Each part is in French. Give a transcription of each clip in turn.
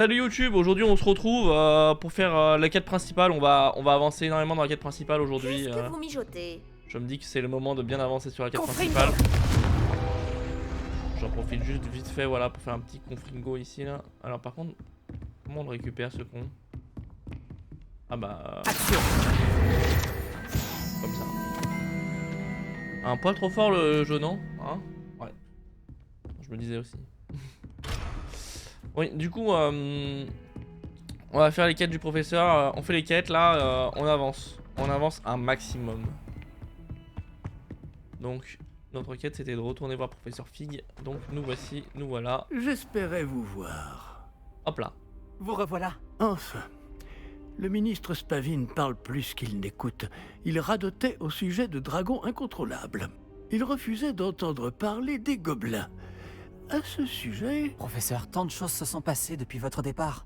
Salut YouTube, aujourd'hui on se retrouve pour faire la quête principale. On va avancer énormément dans la quête principale aujourd'hui. Qu'est-ce que vous mijotez? Je me dis que c'est le moment de bien avancer sur la quête principale. J'en profite juste vite fait voilà, pour faire un petit confringo ici là. Alors par contre, comment on le récupère ce con? Ah bah... Comme ça. Un poil trop fort le jeu, non? Hein? Ouais. Je me disais aussi. Oui, du coup, on va faire les quêtes du professeur. On fait les quêtes là, on avance. On avance un maximum. Donc, notre quête c'était de retourner voir professeur Fig. Donc, nous voici, nous voilà. J'espérais vous voir. Hop là. Vous revoilà. Enfin, le ministre Spavin parle plus qu'il n'écoute. Il radotait au sujet de dragons incontrôlables. Il refusait d'entendre parler des gobelins. À ce sujet... Professeur, tant de choses se sont passées depuis votre départ.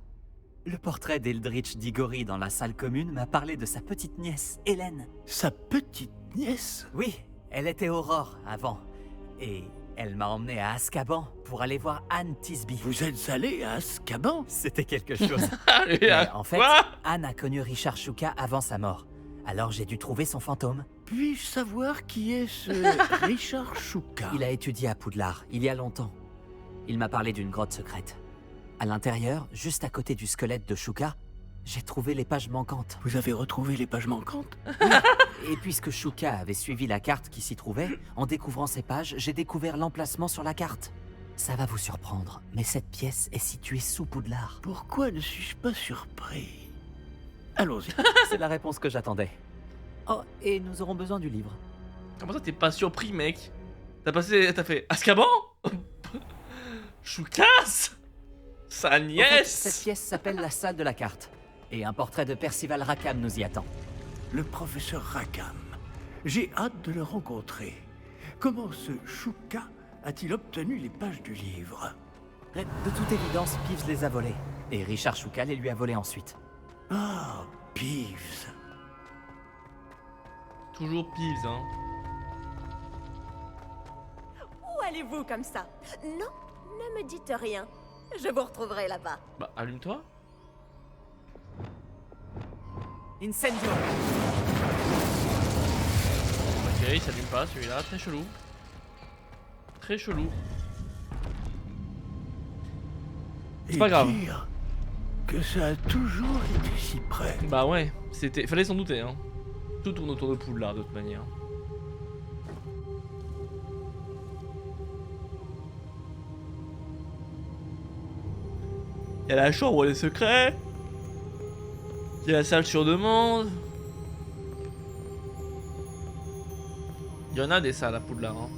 Le portrait d'Eldritch Diggory dans la salle commune m'a parlé de sa petite nièce, Hélène. Sa petite nièce? Oui, elle était Aurore avant. Et elle m'a emmené à Azkaban pour aller voir Anne Tisby. Vous êtes allé à Azkaban? C'était quelque chose. Allez, Mais en fait, quoi? Anne a connu Richard Shuka avant sa mort. Alors j'ai dû trouver son fantôme. Puis-je savoir qui est ce Richard Shuka? Il a étudié à Poudlard, il y a longtemps. Il m'a parlé d'une grotte secrète. À l'intérieur, juste à côté du squelette de Shuka, j'ai trouvé les pages manquantes. Vous avez retrouvé les pages manquantes? Et puisque Shuka avait suivi la carte qui s'y trouvait, en découvrant ces pages, j'ai découvert l'emplacement sur la carte. Ça va vous surprendre, mais cette pièce est située sous Poudlard. Pourquoi ne suis-je pas surpris? Allons-y. C'est la réponse que j'attendais. Oh, et nous aurons besoin du livre. Comment ça t'es pas surpris mec? T'as fait Azkaban? Choucas? Sa En fait, nièce? cette pièce s'appelle la salle de la carte. Et un portrait de Percival Rackham nous y attend. Le professeur Rackham. J'ai hâte de le rencontrer. Comment ce Shuka a-t-il obtenu les pages du livre? De toute évidence, Peeves les a volés. Et Richard Shuka les lui a volés ensuite. Ah, Peeves. Toujours Peeves, hein. Où allez-vous comme ça? Non, ne me dites rien. Je vous retrouverai là-bas. Bah, allume-toi. Incendio! Ok, il s'allume pas celui-là, très chelou. Très chelou. C'est pas grave. Dire que ça a toujours été si près. Bah ouais, fallait s'en douter, hein. Tout tourne autour de Poudlard de toute manière. Il y a la chambre des secrets. Il y a la salle sur demande. Il y en a des salles à Poudlard, hein.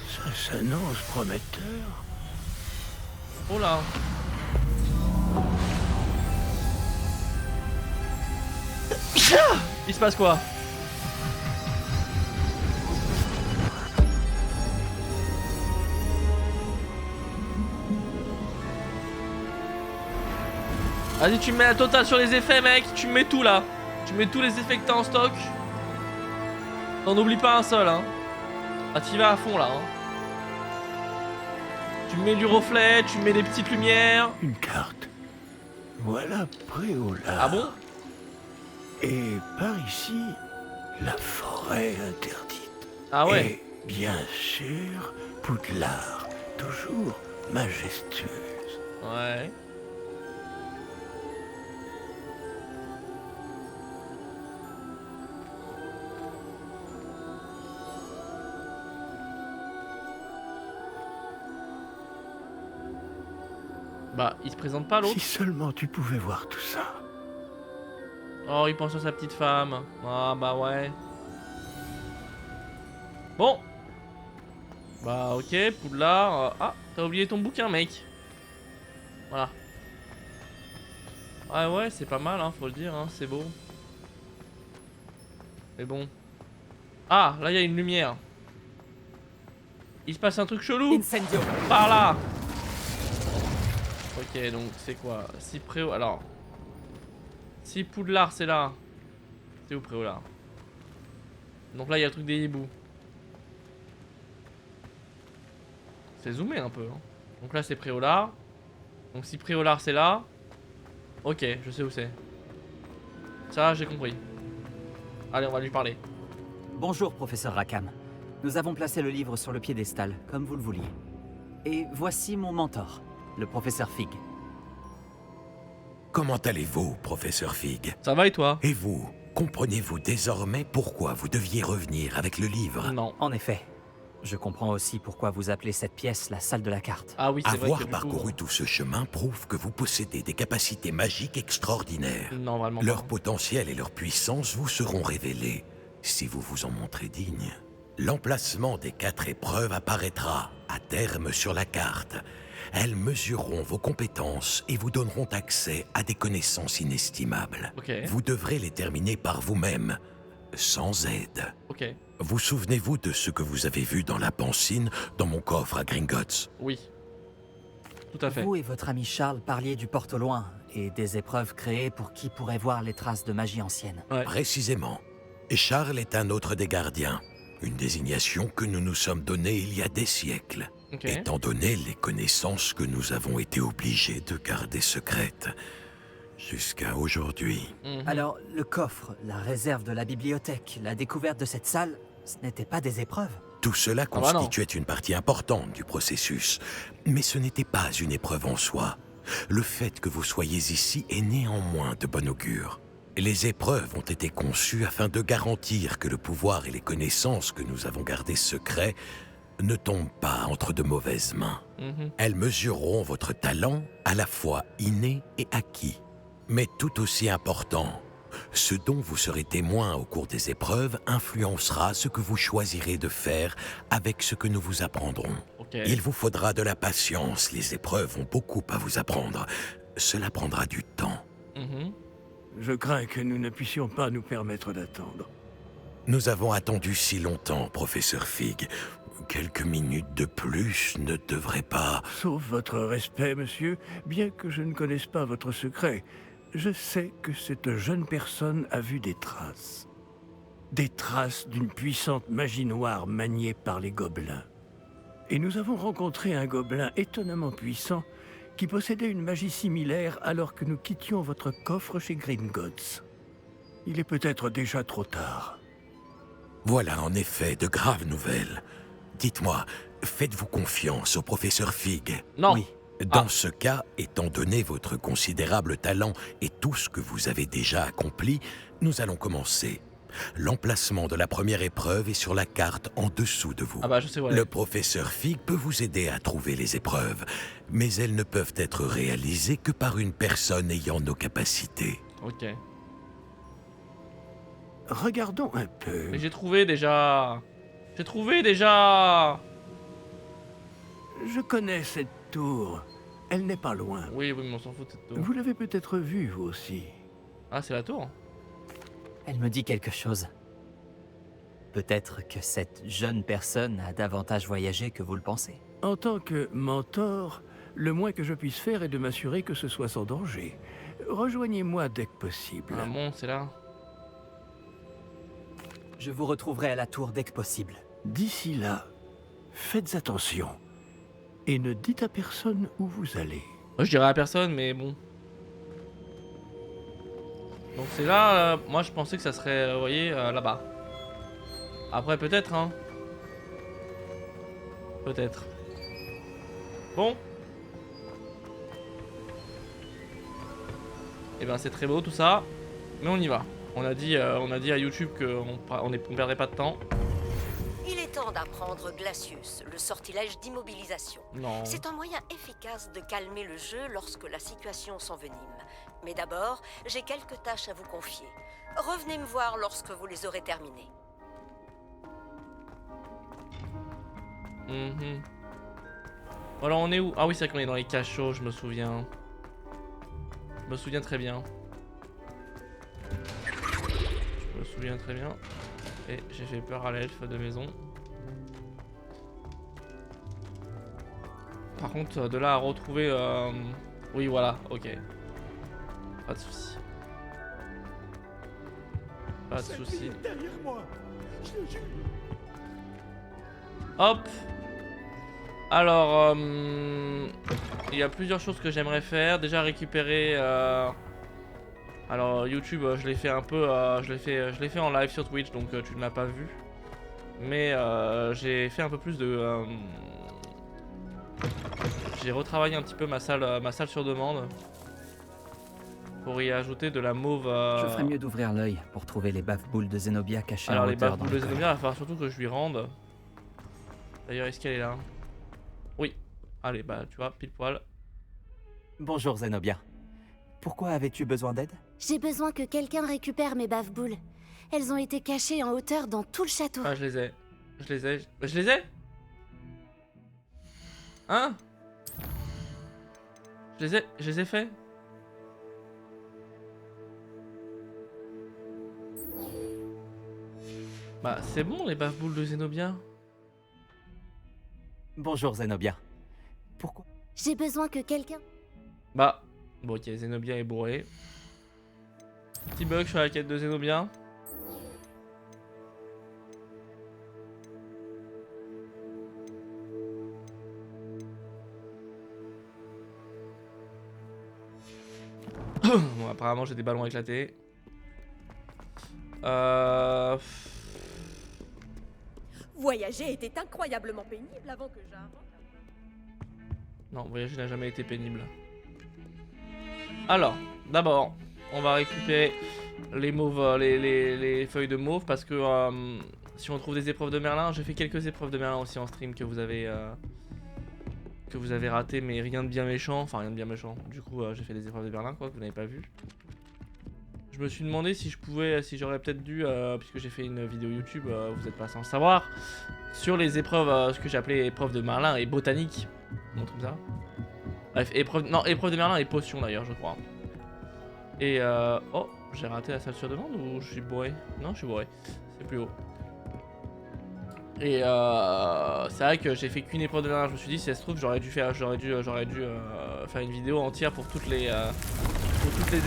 Ça s'annonce prometteur. Oh là. Il se passe quoi? Vas-y, tu me mets la totale sur les effets, mec. Tu me mets tout là. Tu mets tous les effets que t'as en stock. T'en oublies pas un seul, hein. Ah, t'y vas à fond là, hein. Tu me mets du reflet, tu me mets des petites lumières. Une carte. Voilà Préolard. Ah bon? Et par ici, la forêt interdite. Ah ouais. Et bien sûr, Poudlard, toujours majestueuse. Ouais. Bah, il se présente pas l'autre. Si seulement tu pouvais voir tout ça. Oh, il pense à sa petite femme. Ah, bah ouais. Bon. Bah, ok, Poudlard. Ah, t'as oublié ton bouquin, mec. Voilà. Ouais, ouais, c'est pas mal, hein, faut le dire, hein, c'est beau. Mais bon. Ah, là, il y a une lumière. Il se passe un truc chelou. Incendio! Par là. Ok, donc c'est quoi? Si Préau. Alors. Si Poudlard c'est là. C'est où Préolard? Donc là il y a le truc des hiboux. C'est zoomé un peu. Hein. Donc là c'est Préolard. Donc si Préolard c'est là. Ok, je sais où c'est. Ça j'ai compris. Allez, on va lui parler. Bonjour, professeur Rackham. Nous avons placé le livre sur le piédestal, comme vous le vouliez. Et voici mon mentor, le professeur Fig. Comment allez-vous, professeur Fig? Ça va et toi? Et vous, comprenez-vous désormais pourquoi vous deviez revenir avec le livre? Non. En effet, je comprends aussi pourquoi vous appelez cette pièce la salle de la carte. Ah oui, c'est vrai que Avoir du coup, parcouru tout ce chemin prouve que vous possédez des capacités magiques extraordinaires. Non, vraiment Leur pas. potentiel et leur puissance vous seront révélés si vous vous en montrez digne. L'emplacement des 4 épreuves apparaîtra à terme sur la carte. Elles mesureront vos compétences et vous donneront accès à des connaissances inestimables. Ok. Vous devrez les terminer par vous-même, sans aide. Ok. Vous souvenez-vous de ce que vous avez vu dans la pancine dans mon coffre à Gringotts? Oui. Tout à fait. Vous et votre ami Charles parliez du porte au loin et des épreuves créées pour qui pourrait voir les traces de magie ancienne. Ouais. Précisément. Et Charles est un autre des gardiens. Une désignation que nous nous sommes donnée il y a des siècles. Ok. Étant donné les connaissances que nous avons été obligés de garder secrètes jusqu'à aujourd'hui. Mhm. Alors, le coffre, la réserve de la bibliothèque, la découverte de cette salle, ce n'étaient pas des épreuves. Tout cela Ah bah non. constituait une partie importante du processus, mais ce n'était pas une épreuve en soi. Le fait que vous soyez ici est néanmoins de bon augure. Les épreuves ont été conçues afin de garantir que le pouvoir et les connaissances que nous avons gardées secrets ne tombent pas entre de mauvaises mains. Mhm. Elles mesureront votre talent à la fois inné et acquis. Mais tout aussi important, ce dont vous serez témoin au cours des épreuves influencera ce que vous choisirez de faire avec ce que nous vous apprendrons. Ok. Il vous faudra de la patience, les épreuves ont beaucoup à vous apprendre. Cela prendra du temps. Mhm. Je crains que nous ne puissions pas nous permettre d'attendre. Nous avons attendu si longtemps, professeur Fig. Quelques minutes de plus ne devraient pas... Sauf votre respect, monsieur, bien que je ne connaisse pas votre secret, je sais que cette jeune personne a vu des traces. Des traces d'une puissante magie noire maniée par les gobelins. Et nous avons rencontré un gobelin étonnamment puissant qui possédait une magie similaire alors que nous quittions votre coffre chez Gringotts. Il est peut-être déjà trop tard. Voilà en effet de graves nouvelles. Dites-moi, faites-vous confiance au professeur Fig? Non. Oui. Dans ce cas, étant donné votre considérable talent et tout ce que vous avez déjà accompli, nous allons commencer. L'emplacement de la première épreuve est sur la carte en dessous de vous. Ah bah je sais, ouais. Le professeur Fig peut vous aider à trouver les épreuves, mais elles ne peuvent être réalisées que par une personne ayant nos capacités. Ok. Regardons un peu. Mais j'ai trouvé déjà. J'ai trouvé déjà. Je connais cette tour. Elle n'est pas loin. Oui, oui, mais on s'en fout de cette tour. Vous l'avez peut-être vue, vous aussi. Ah, c'est la tour. Elle me dit quelque chose. Peut-être que cette jeune personne a davantage voyagé que vous le pensez. En tant que mentor, le moins que je puisse faire est de m'assurer que ce soit sans danger. Rejoignez-moi dès que possible. Ah bon, c'est là. Je vous retrouverai à la tour dès que possible. D'ici là, faites attention. Et ne dites à personne où vous allez. Moi, je dirais à personne, mais bon. Donc c'est là, moi je pensais que ça serait, vous voyez, là-bas. Après peut-être, hein. Peut-être. Bon. Et ben c'est très beau tout ça, mais on y va. On a dit à YouTube qu'on perdrait pas de temps. Il est temps d'apprendre Glacius, le sortilège d'immobilisation. Non. C'est un moyen efficace de calmer le jeu lorsque la situation s'envenime. Mais d'abord, j'ai quelques tâches à vous confier. Revenez me voir lorsque vous les aurez terminées. Mhm. Alors on est où? Ah oui, c'est vrai qu'on est dans les cachots, je me souviens. Je me souviens très bien. Je me souviens très bien. Et j'ai fait peur à l'elfe de maison. Par contre, de là à retrouver... Oui, voilà, ok. Pas de soucis. Pas de soucis. Derrière moi. Je le jure. Hop. Alors, il y a plusieurs choses que j'aimerais faire. Déjà récupérer. Alors YouTube, je l'ai fait un peu, je l'ai fait en live sur Twitch, donc tu ne l'as pas vu. Mais j'ai fait un peu plus de. J'ai retravaillé un petit peu ma salle sur demande pour y ajouter de la mauve. Je ferais mieux d'ouvrir l'œil pour trouver les baffe-boules de Zenobia cachées Alors en les hauteur baffes dans de le Zenobia, il va falloir surtout que je lui rende. D'ailleurs, est-ce qu'elle est là? Oui. Allez, bah tu vois, pile poil. Bonjour Zenobia. Pourquoi avais-tu besoin d'aide? J'ai besoin que quelqu'un récupère mes baffe-boules. Elles ont été cachées en hauteur dans tout le château. Ah, je les ai. Je les ai? Hein? Je les ai fait? Bah c'est bon les baffes-boules de Zenobia. Bonjour Zenobia. Pourquoi? J'ai besoin que quelqu'un... Bah, bon ok, Zenobia est bourré. Petit bug sur la quête de Zenobia. Bon, apparemment j'ai des ballons éclatés. Voyager était incroyablement pénible avant que j'invente. Non, voyager n'a jamais été pénible. Alors, d'abord, on va récupérer les mauves, les feuilles de mauve parce que si on trouve des épreuves de Merlin, j'ai fait quelques épreuves de Merlin aussi en stream que vous avez raté, mais rien de bien méchant, enfin rien de bien méchant. Du coup, j'ai fait des épreuves de Merlin quoi que vous n'avez pas vu. Je me suis demandé si je pouvais, si j'aurais peut-être dû, puisque j'ai fait une vidéo YouTube, vous n'êtes pas sans le savoir, sur les épreuves, ce que j'appelais épreuves de Merlin et botanique, on trouve ça. Bref, épreuve de Merlin et potions d'ailleurs, je crois. Et oh, j'ai raté la salle sur demande ou je suis bourré? Non, je suis bourré. C'est plus haut. Et c'est vrai que j'ai fait qu'une épreuve de Merlin. Je me suis dit, si ça se trouve, j'aurais dû faire une vidéo entière pour toutes les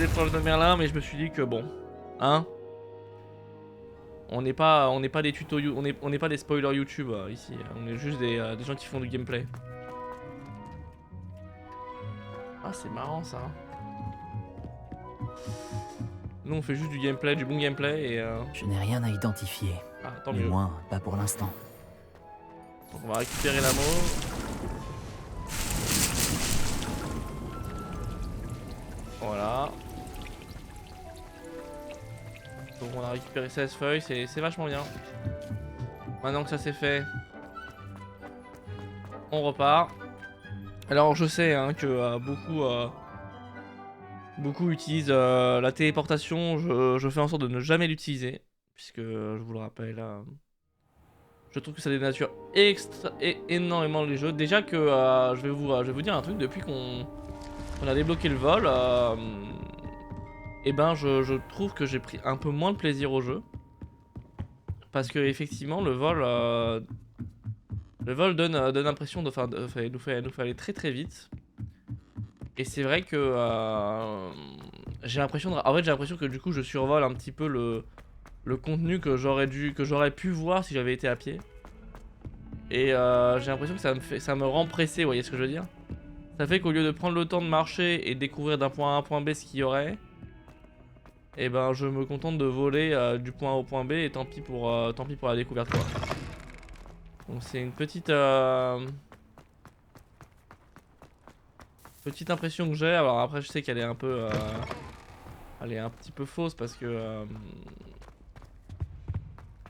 épreuves de Merlin, mais je me suis dit que bon, hein, on n'est pas des tutos, on n'est pas des spoilers YouTube ici. On est juste des gens qui font du gameplay. Ah, c'est marrant ça. Nous on fait juste du gameplay, du bon gameplay et Je n'ai rien à identifier. ah, tant Du mieux. moins, pas pour l'instant. Donc on va récupérer la mauve. Voilà. Donc on a récupéré 16 feuilles, c'est vachement bien. Maintenant que ça c'est fait, on repart. Alors je sais hein, que beaucoup utilisent la téléportation, je fais en sorte de ne jamais l'utiliser. Puisque je vous le rappelle, je trouve que ça dénature énormément les jeux. Déjà que je vais vous dire un truc, depuis qu'on a débloqué le vol, et ben je trouve que j'ai pris un peu moins de plaisir au jeu. Parce que effectivement le vol donne l'impression de, nous fait aller très très vite. Et c'est vrai que j'ai l'impression que du coup je survole un petit peu le contenu que j'aurais pu voir si j'avais été à pied. Et j'ai l'impression que ça me rend pressé, vous voyez ce que je veux dire? Ça fait qu'au lieu de prendre le temps de marcher et découvrir d'un point A à un point B ce qu'il y aurait, et ben je me contente de voler du point A au point B et tant pis pour la découverte quoi. Donc c'est une petite impression que j'ai. Alors après je sais qu'elle est un peu elle est un petit peu fausse parce que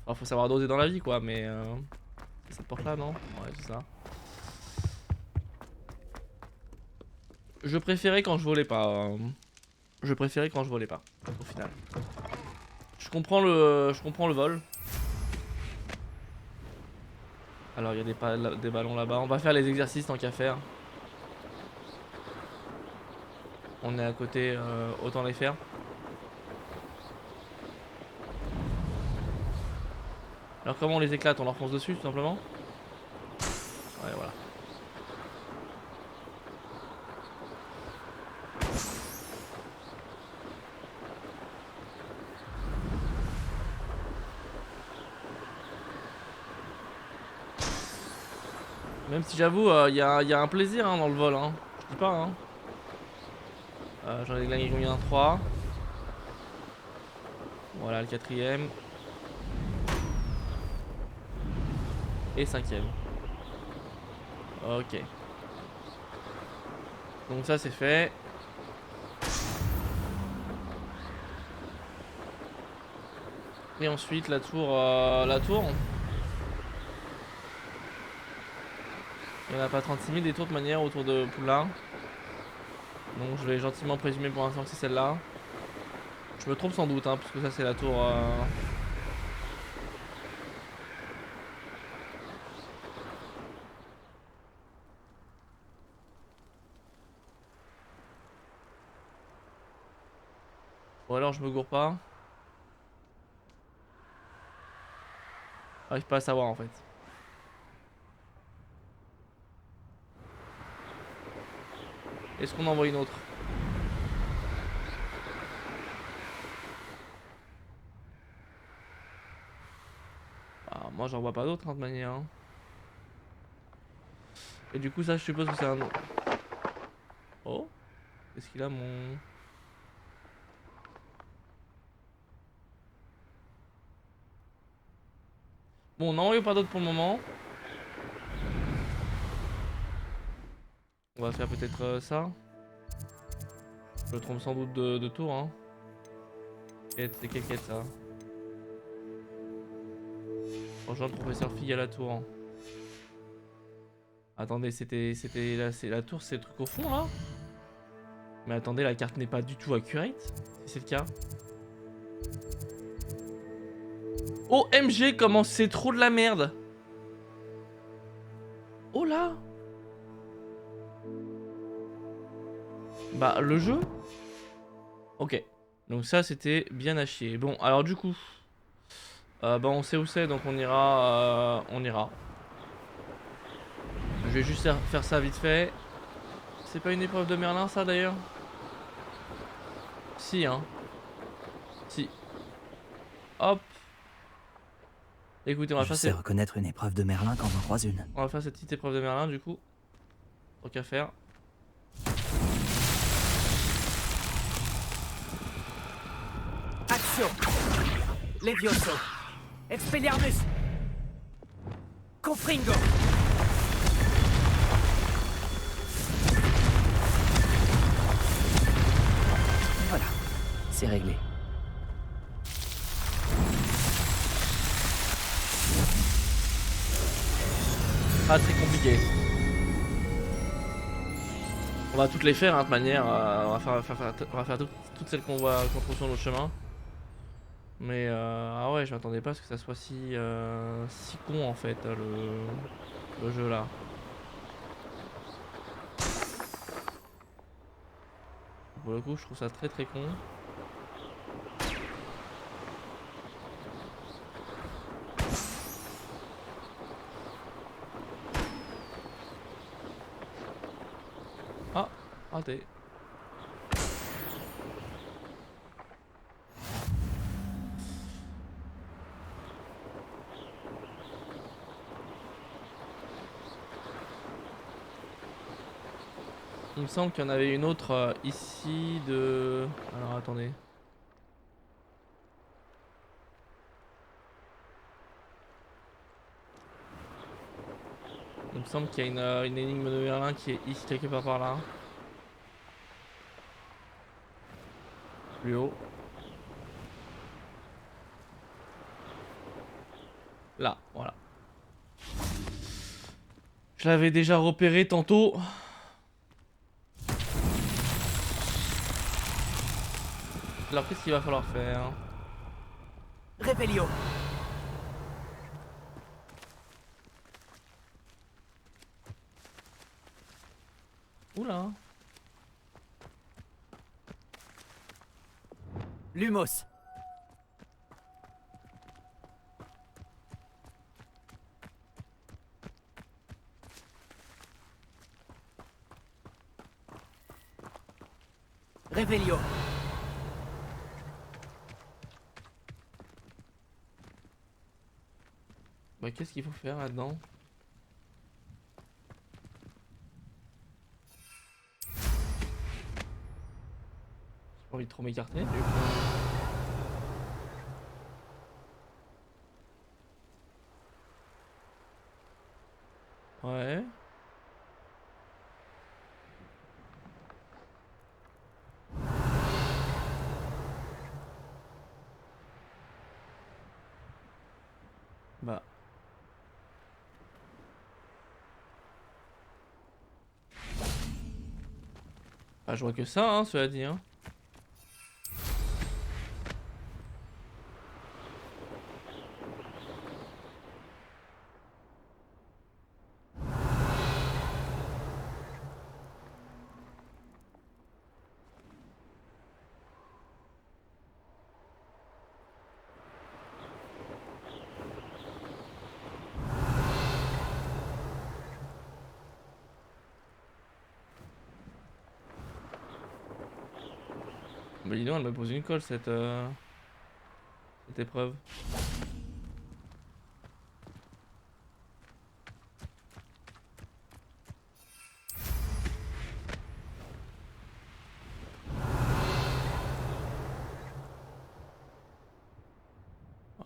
alors, faut savoir doser dans la vie quoi, mais c'est cette porte là non? Ouais c'est ça. Je préférais quand je volais pas. Je préférais quand je volais pas, au final. Je comprends le vol. Alors il y a des ballons là-bas. On va faire les exercices tant qu'à faire. On est à côté, autant les faire. Alors comment on les éclate? On leur fonce dessus tout simplement? Ouais voilà. Même si j'avoue, il y a un plaisir hein, dans le vol, hein. Je dis pas, hein. J'en ai gagné combien? 3. Voilà le 4ème. Et 5ème. Ok. Donc ça c'est fait. Et ensuite la tour. Il n'y en a pas 36 000 des tours de manière autour de Poudlard. Donc je vais gentiment présumer pour l'instant que c'est celle-là. Je me trompe sans doute, hein, parce que ça c'est la tour. Ou alors je me gourre pas. J'arrive pas à savoir en fait. Est-ce qu'on envoie une autre? Ah, moi j'en vois pas d'autres hein, de manière. Hein. Et du coup ça je suppose que c'est un... Oh, qu'est-ce qu'il a mon... Bon, on n'en envoie pas d'autres pour le moment. On va faire peut-être ça. Je me trompe sans doute de tour. Hein. C'est quelle quête ça? Rejoindre professeur Fig à la tour. Hein. Attendez, c'était là, c'est la tour, c'est le truc au fond là? Mais attendez, la carte n'est pas du tout accurate, si c'est le cas. OMG, comment c'est trop de la merde! Oh là! Bah, le jeu? Ok. Donc ça, c'était bien à chier. Bon, alors du coup... bah, on sait où c'est, donc on ira... on ira. Je vais juste faire ça vite fait. C'est pas une épreuve de Merlin, ça, d'ailleurs? Si, hein. Si. Hop. Écoutez, on va Je faire sais reconnaître une épreuve de Merlin quand j'en croise une. on va faire cette petite épreuve de Merlin, du coup. Tant qu'à faire. Action! Levioso! Expelliarmus! Confringo! Voilà, c'est réglé. Pas très compliqué. On va toutes les faire, hein, de toute manière. On va faire toutes celles qu'on trouve sur notre chemin. Mais ah ouais, je m'attendais pas à ce que ça soit si con en fait, le jeu là. Pour le coup, je trouve ça très très con. Ah, raté. Il me semble qu'il y en avait une autre ici de... Alors attendez. Il me semble qu'il y a une énigme de Merlin qui est ici quelque part par là. Plus haut. Là, voilà. Je l'avais déjà repéré tantôt. Alors qu'est-ce qu'il va falloir faire? Revelio! Oula. Lumos! Revelio! Bah qu'est-ce qu'il faut faire là-dedans? envie de trop m'écarter. Ouais. Bah. Bah je vois que ça, hein, cela dit, hein. Bah dis donc, elle me pose une colle cette épreuve.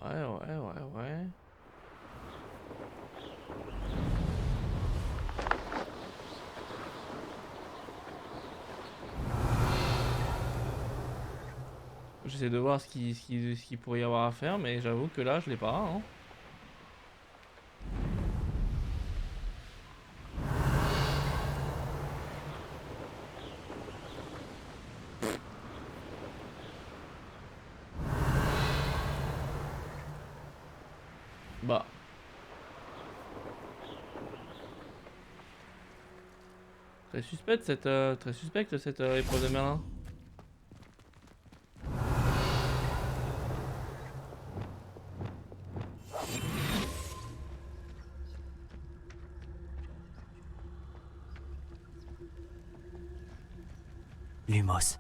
Ouais. J'essaie de voir ce qu'il pourrait y avoir à faire, mais j'avoue que là, je l'ai pas, hein. Bah. Très suspecte cette épreuve de Merlin. Lumos.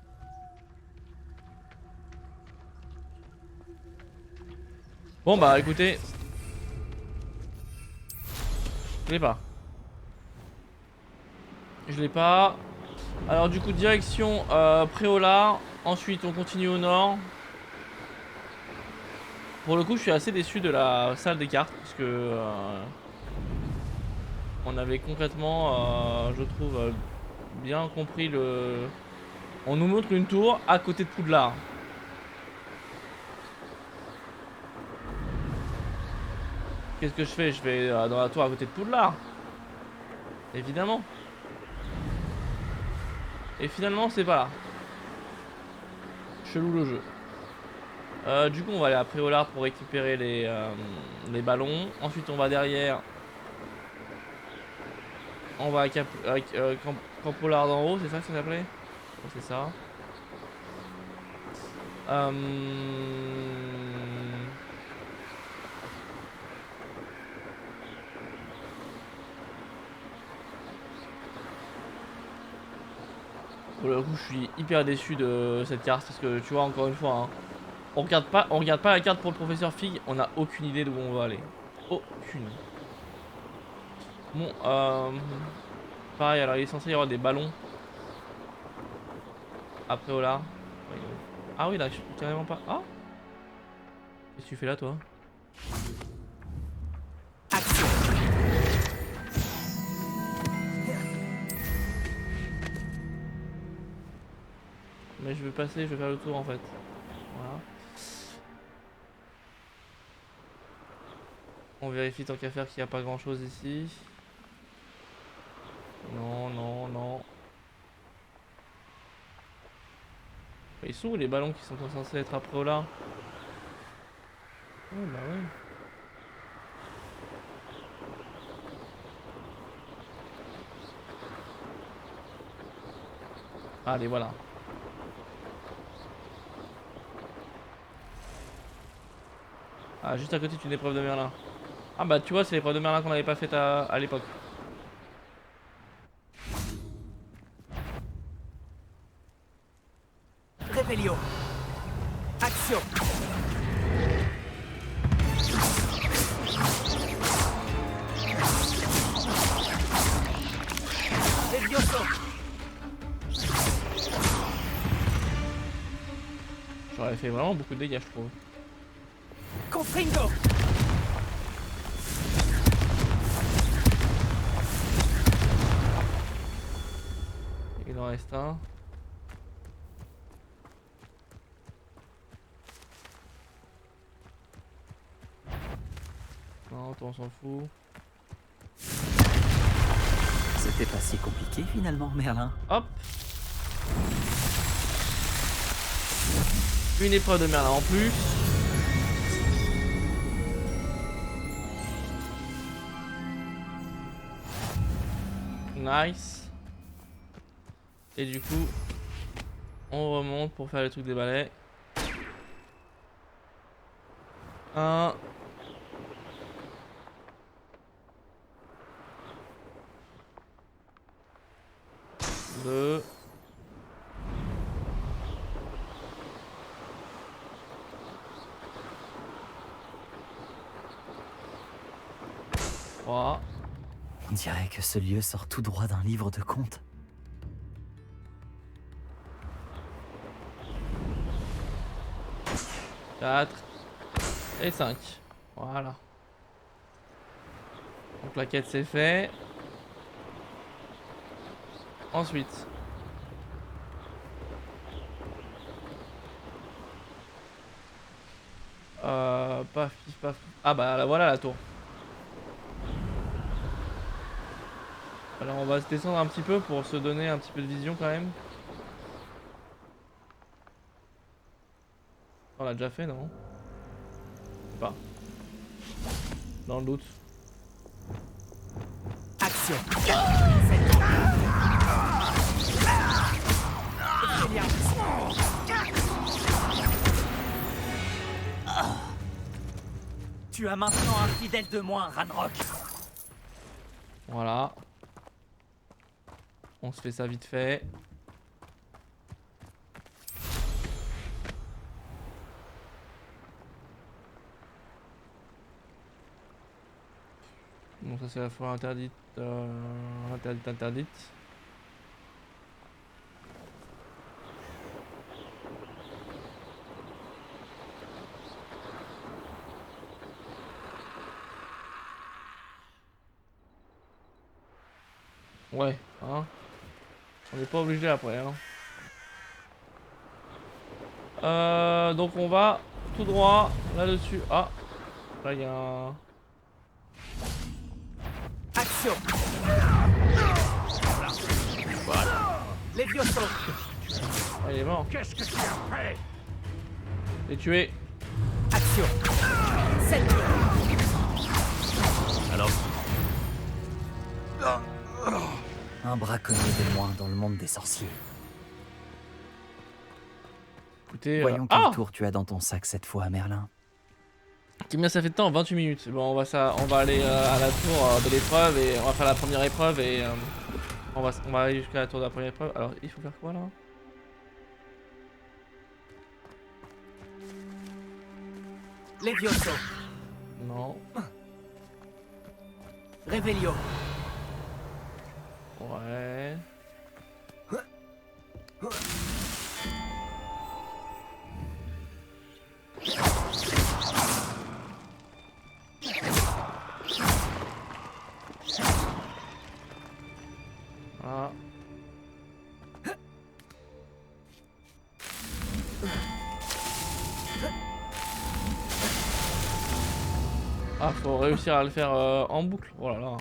Bon bah écoutez. Je l'ai pas. Je l'ai pas. Alors du coup direction Préolard. Ensuite on continue au nord. Pour le coup je suis assez déçu de la salle des cartes. Parce que on avait concrètement je trouve bien compris le... On nous montre une tour à côté de Poudlard. Qu'est-ce que je fais? Je vais dans la tour à côté de Poudlard. Évidemment. Et finalement c'est pas là. Chelou le jeu. Du coup on va aller à Préolard pour récupérer les ballons. Ensuite on va derrière. On va à Campolard d'en haut, c'est ça que ça s'appelait? Oh, c'est ça. Pour le coup, je suis hyper déçu de cette carte parce que tu vois, encore une fois, hein, on regarde pas la carte pour le professeur Fig, on a aucune idée d'où on va aller. Aucune. Bon, pareil, alors il est censé y avoir des ballons. Après, oh là. Ah oui, là, je suis carrément pas. Ah! Qu'est-ce que tu fais là, toi? Action. Mais je veux passer, je veux faire le tour en fait. Voilà. On vérifie tant qu'à faire qu'il n'y a pas grand chose ici. Non, non, non. Ils sont où les ballons qui sont censés être après là? Oh bah ouais. Allez, voilà. Ah, juste à côté d'une épreuve de Merlin. Ah bah tu vois, c'est l'épreuve de Merlin qu'on n'avait pas faite à l'époque. Revelio. Action. Levioso. elle fait vraiment beaucoup de dégâts, je trouve. Confringo. Il en reste un. Non, toi on s'en fout. C'était pas si compliqué finalement, Merlin. Hop. Une épreuve de Merlin en plus. Nice. Et du coup, on remonte pour faire le truc des balais. 1. 2. 3. On dirait que ce lieu sort tout droit d'un livre de contes. 4 et 5. Voilà. Donc la quête c'est fait. Ensuite. Paf, pif, paf. Ah bah là, voilà la tour. Alors on va se descendre un petit peu pour se donner un petit peu de vision quand même. On l'a déjà fait, non? Je sais pas. Dans le doute. Action. Tu as maintenant un fidèle de moins, Ranrock. Voilà. On se fait ça vite fait. Bon, ça c'est la forêt interdite. Interdite. Ouais, hein. On n'est pas obligé après, hein. Donc on va tout droit là-dessus. Ah, là il y a un... Action. Les Vioso. Ah, il est mort. Qu'est-ce que tu as fait? Il est tué. Action. 7. Alors, Un braconnier de moins dans le monde des sorciers. Écoutez, Voyons quel tour tu as dans ton sac cette fois, Merlin. Combien ça fait de temps? 28 minutes. Bon, on va aller à la tour de l'épreuve et on va faire la première épreuve et on va aller jusqu'à la tour de la première épreuve. Alors, il faut faire quoi là? Les Vioso. Non. Revelio. Ouais. Ah. Ah, faut réussir à le faire en boucle. Oh là là.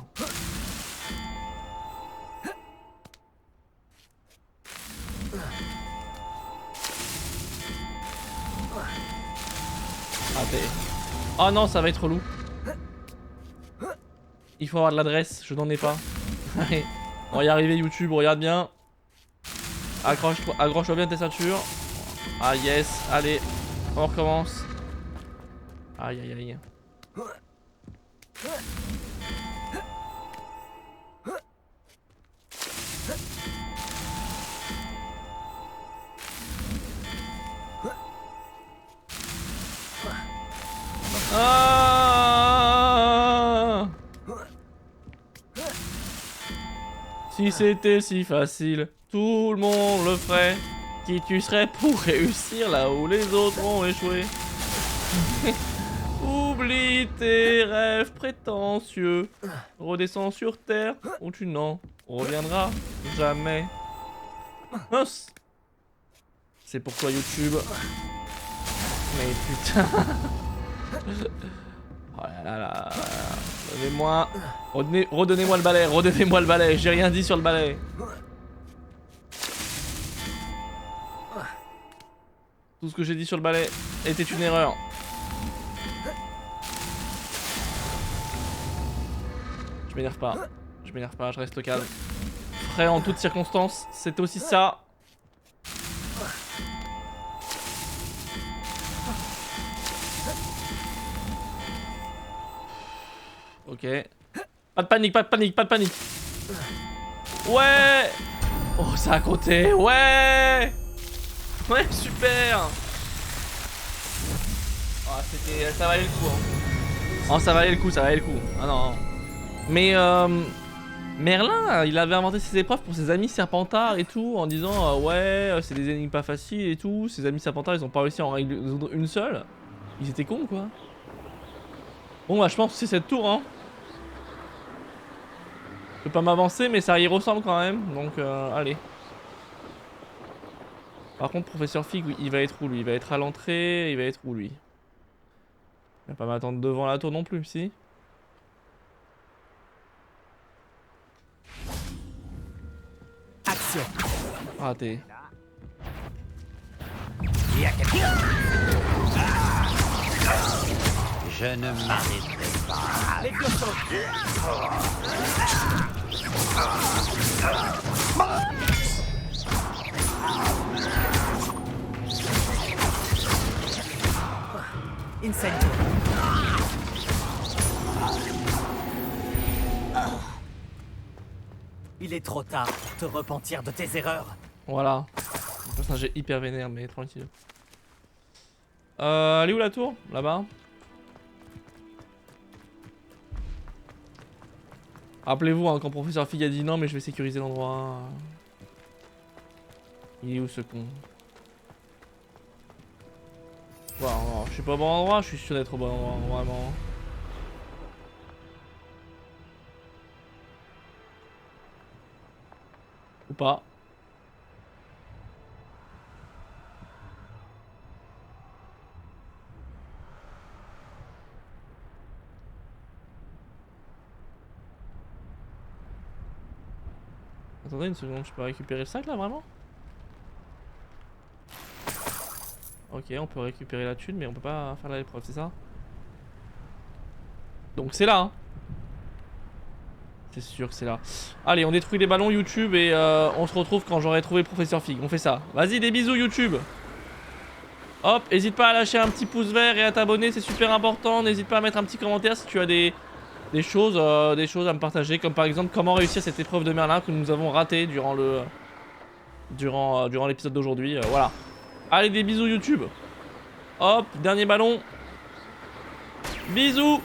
Raté. Oh non, ça va être relou. Il faut avoir de l'adresse, je n'en ai pas. Allez, on va y arriver YouTube, regarde bien. Accroche-toi bien tes ceintures. Ah yes, allez, on recommence. Aïe aïe aïe. Ah! Si c'était si facile, tout le monde le ferait. Qui tu serais pour réussir là où les autres ont échoué? Oublie tes rêves prétentieux. Redescends sur terre où tu n'en reviendras jamais. Mince. C'est pourquoi YouTube. Mais putain. Oh là là là. Donnez-moi. Redonnez-moi le balai. Redonnez-moi le balai. J'ai rien dit sur le balai. Tout ce que j'ai dit sur le balai était une erreur. Je m'énerve pas. Je m'énerve pas. Je reste calme. Frais en toutes circonstances. C'est aussi ça. Ok. Pas de panique, pas de panique, pas de panique. Ouais. Oh, ça a compté. Ouais. Ouais, super. Oh, c'était... Ça valait le coup. Hein. Oh, ça valait le coup, ça valait le coup. Ah non. Mais Merlin, il avait inventé ses épreuves pour ses amis serpentards et tout, en disant ouais, c'est des énigmes pas faciles et tout. Ses amis serpentards, ils ont pas réussi à en résoudre une seule. Ils étaient cons, quoi. Bon, bah, je pense que c'est cette tour, hein. Je peux pas m'avancer, mais ça y ressemble quand même. Donc, allez. Par contre, Professeur Fig, il va être où, lui? Il va être à l'entrée, il va être où, lui? Il va pas m'attendre devant la tour non plus, si? Action. Raté. Je ne m'arrêterai pas. Les Biosso. Incendio. Il est trop tard pour te repentir de tes erreurs. Voilà. Un personnage hyper vénère, mais tranquille. Elle est où la tour? Là-bas. Rappelez-vous, hein, quand Professeur Fig a dit non, mais je vais sécuriser l'endroit. Il est où ce con? Voilà, non, je suis pas au bon endroit, je suis sûr d'être au bon endroit, vraiment. Ou pas. Attendez une seconde, je peux récupérer le sac là, vraiment? Ok, on peut récupérer la thune, mais on peut pas faire l'épreuve, c'est ça? Donc c'est là, hein. C'est sûr que c'est là. Allez, on détruit les ballons YouTube et on se retrouve quand j'aurai trouvé Professeur Fig. On fait ça. Vas-y, des bisous YouTube. Hop, n'hésite pas à lâcher un petit pouce vert et à t'abonner, c'est super important. N'hésite pas à mettre un petit commentaire si tu as des choses à me partager. Comme par exemple, comment réussir cette épreuve de Merlin que nous avons raté durant l'épisode d'aujourd'hui. Voilà. Allez, des bisous YouTube. Hop, dernier ballon. Bisous.